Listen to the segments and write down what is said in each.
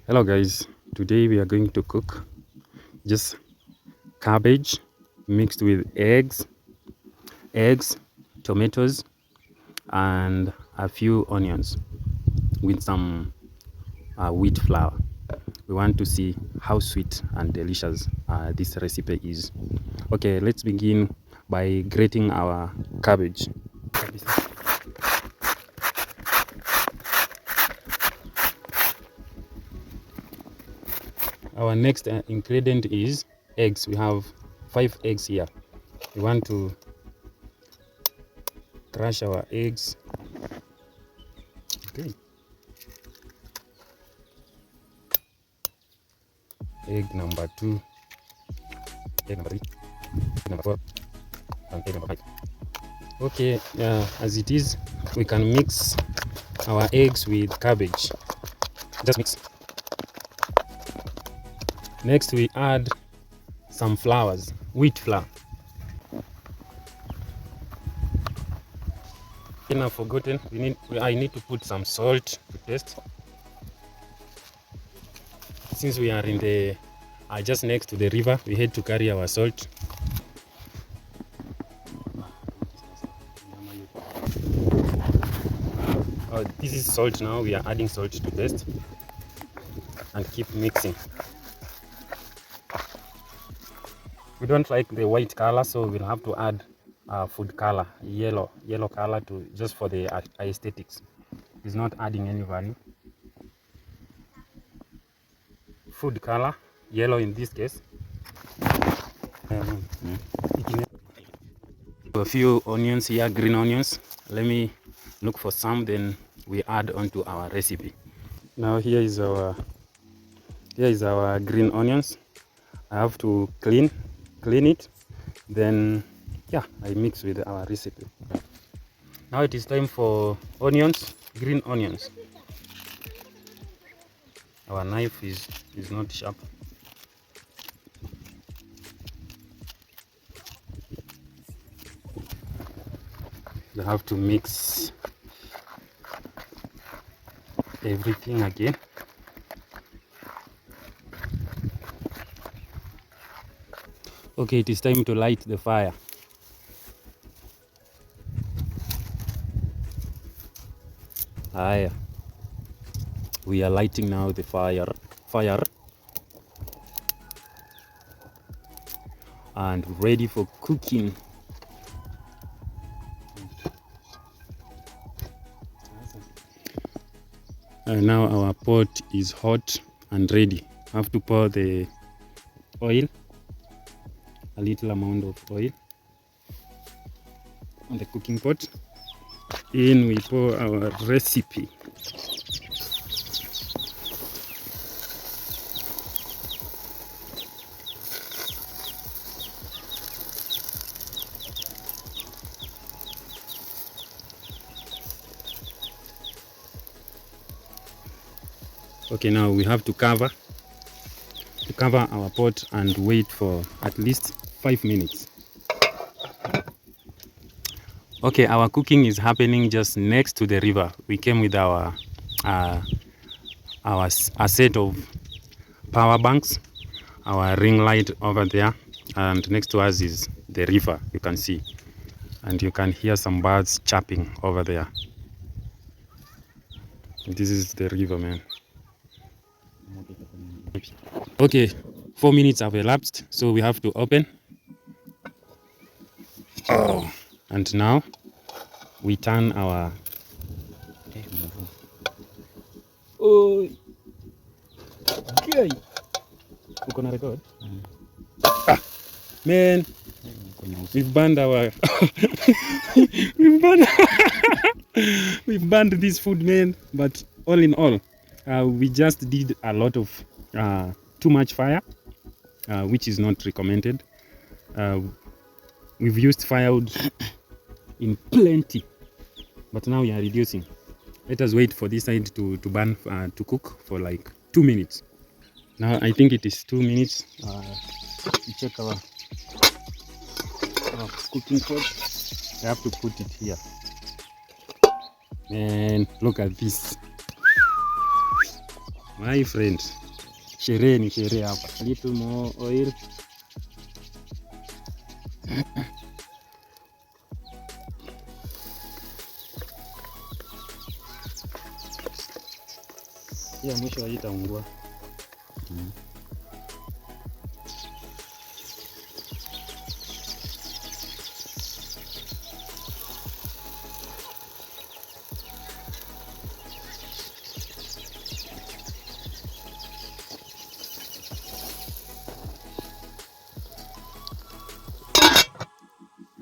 Hello guys, today we are going to cook just cabbage mixed with eggs, tomatoes and a few onions with some wheat flour. We want to see how sweet and delicious this recipe is. Okay, let's begin by grating our cabbage. Our next ingredient is eggs. We have 5 eggs here. We want to crush our eggs. Okay. Egg number 2, egg number 3, egg number 4, and egg number 5. Okay, as it is, we can mix our eggs with cabbage. Just mix. Next, we add some flours, wheat flour. I've forgotten. I need to put some salt to taste. Since we are in the just next to the river, we had to carry our salt. This is salt now. We are adding salt to taste and keep mixing. We don't like the white color, so we'll have to add food color, yellow color, to just for the aesthetics. It's not adding any value. Food color, yellow in this case. A few onions here, green onions. Let me look for some, then we add onto our recipe. Now here is our green onions. I have to clean it, then I mix with our recipe. Now it is time for onions, green onions. Our knife is not sharp. You have to mix everything again. Okay, it is time to light the fire. We are lighting now the fire and ready for cooking. Now our pot is hot and ready. I have to pour the oil, a little amount of oil on the cooking pot. In we pour our recipe. Okay, now we have to cover our pot and wait for at least 5 minutes. Okay, our cooking is happening just next to the river. We came with a set of power banks, our ring light over there, and next to us is the river, you can see, and you can hear some birds chirping over there. This is the river, man. Okay, 4 minutes have elapsed, so we have to open. And now we turn our okay. We're gonna record. Man, we've burned our we've burned this food, man. But all in all, we just did a lot of too much fire, which is not recommended. We've used firewood in plenty, but now we are reducing. Let us wait for this side to burn, to cook for like 2 minutes. Now I think it is 2 minutes. We check our cooking pot. I have to put it here. Man, look at this. My friend. Sherehe ni sherehe hapa. A little more oil. Ya mwisho haitaungua.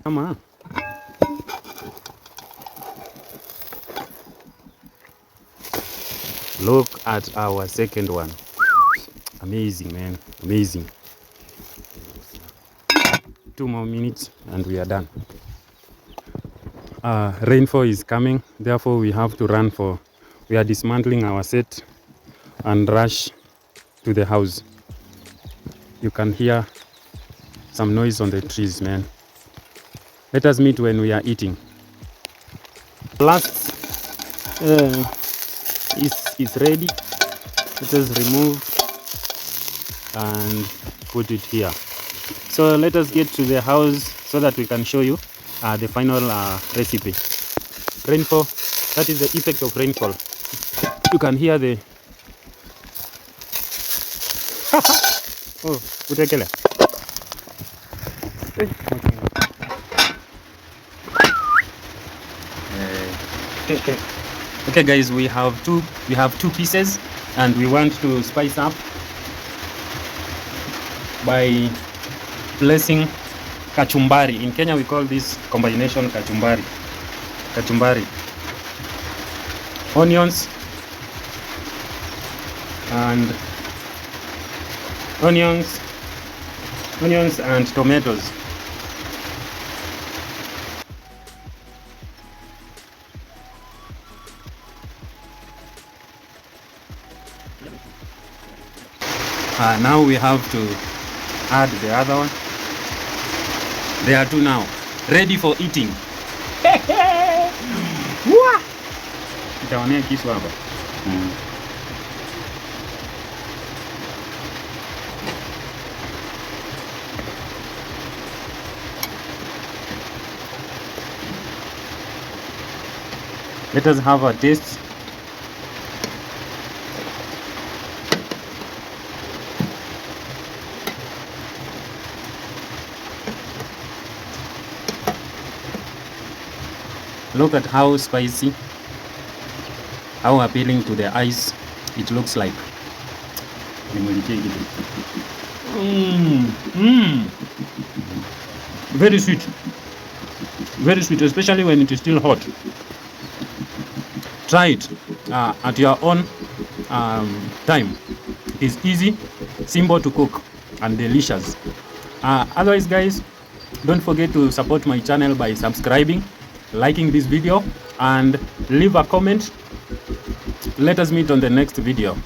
Come on. Look at our second one. Amazing, man. Amazing. 2 more minutes and we are done. Rainfall is coming, therefore we have to run for. We are dismantling our set and rush to the house. You can hear some noise on the trees, man. Let us meet when we are eating. Last is ready. Let us remove and put it here. So let us get to the house so that we can show you the final recipe. Rainfall, that is the effect of rainfall. You can hear the oh, utekele. Okay guys, we have two pieces and we want to spice up by placing kachumbari. In Kenya we call this combination kachumbari. Onions and tomatoes. Now we have to add the other one. There are two now, ready for eating. Itaonea kisu hapa. Let us have a taste. Look at how spicy, how appealing to the eyes it looks like. Very sweet, especially when it is still hot. Try it at your own time. It is easy, simple to cook, and delicious. Otherwise guys, don't forget to support my channel by subscribing, liking this video, and leave a comment. Let us meet on the next video.